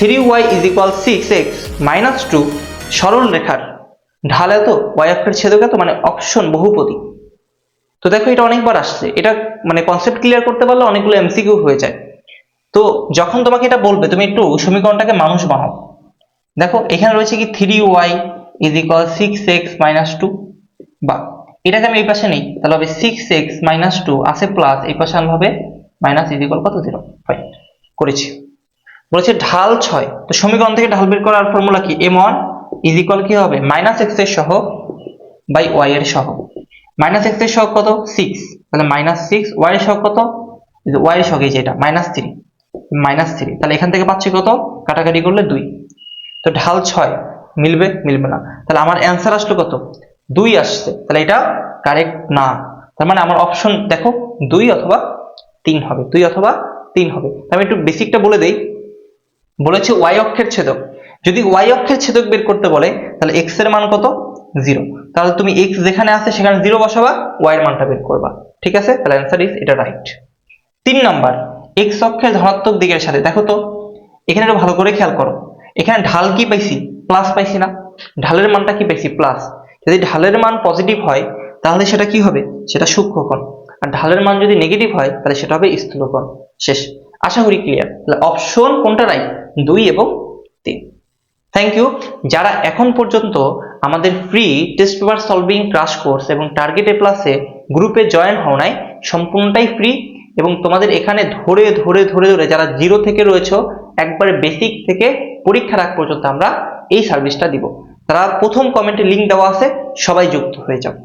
3y is equal 6x minus 2 সরল রেখার ঢাল এত y অক্ষের ছেদক এত, মানে অপশন বহুপদী। তো দেখো এটা অনেকবার আসছে, এটা মানে কনসেপ্ট ক্লিয়ার করতে পারলে অনেকগুলো এমসিকিউ হয়ে যায়। তো যখন তোমাকে এটা বলবে তুমি একটু সমীকরণটাকে মানুষ বানাও। দেখো এখানে রয়েছে কি 3y is equal 6x minus 2, বা এটাকে আমি এই পাশে নেই, তাহলে হবে 6x মাইনাস 2 আছে প্লাস এই পাশে আনলে হবে মাইনাস ইজ ইকুয়াল কত 0। ফাইন করেছি। বলেছে ঢাল 6, তো সমীকরণ থেকে ঢাল বের করার ফর্মুলা কি, m1 ইজ ইকুয়াল কি হবে মাইনাস x এর সহগ বাই y এর সহগ। মাইনাস x এর সহগ কত 6, তাহলে মাইনাস 6, y এর সহগ কত, y এর সহগ এই যে এটা মাইনাস 3, তাহলে এখান থেকে পাচ্ছি কত, কাটাকাটি করলে 2। তো ঢাল 6 মিলবে, মিলবে না, তাহলে আমার অ্যান্সার আসলো কত 2 আসছে, তাহলে এটা কারেক্ট না। তার মানে আমার অপশন দেখো 2 অথবা 3 হবে, 2 অথবা 3 হবে। আমি একটু বেসিকটা বলে দেই। বলেছে y অক্ষের ছেদক, যদি y অক্ষের ছেদক বের করতে বলে তাহলে x এর মান কত 0, তাহলে তুমি x যেখানে আছে সেখানে 0 বসাবা, y এর মানটা বের করবা। ঠিক আছে, তাহলে অ্যান্সার ইজ এটা রাইট। 3 নাম্বার, x অক্ষের ধনাত্মক দিকের সাথে, দেখো তো এখানে একটু ভালো করে খেয়াল করো, এখানে ঢাল কি পাইছি, প্লাস পাইছি না, ঢালের মানটা কি পাইছি প্লাস। যদি ঢালের মান পজিটিভ হয় তাহলে সেটা কি হবে, সেটা সূক্ষ্মকোণ, আর ঢালের মান যদি নেগেটিভ হয় তাহলে সেটা হবে স্থূলকোণ। শেষ, আশা করি ক্লিয়ার। তাহলে অপশন কোনটা রাইট, 2 এবং 3। থ্যাংক ইউ যারা এখন পর্যন্ত আমাদের free test paper solving crush course এবং টার্গেট এ প্লাসে গ্রুপে জয়েন হও নাই, সম্পূর্ণটাই ফ্রি, এবং তোমাদের এখানে ধরে ধরে ধরে ধরে যারা 0 থেকে রয়েছে একবারে বেসিক থেকে পরীক্ষার আগ পর্যন্ত আমরা এই সার্ভিসটা দিব। তারা প্রথম কমেন্টে লিংক দেওয়া আছে, সবাই যুক্ত হয়ে যাও।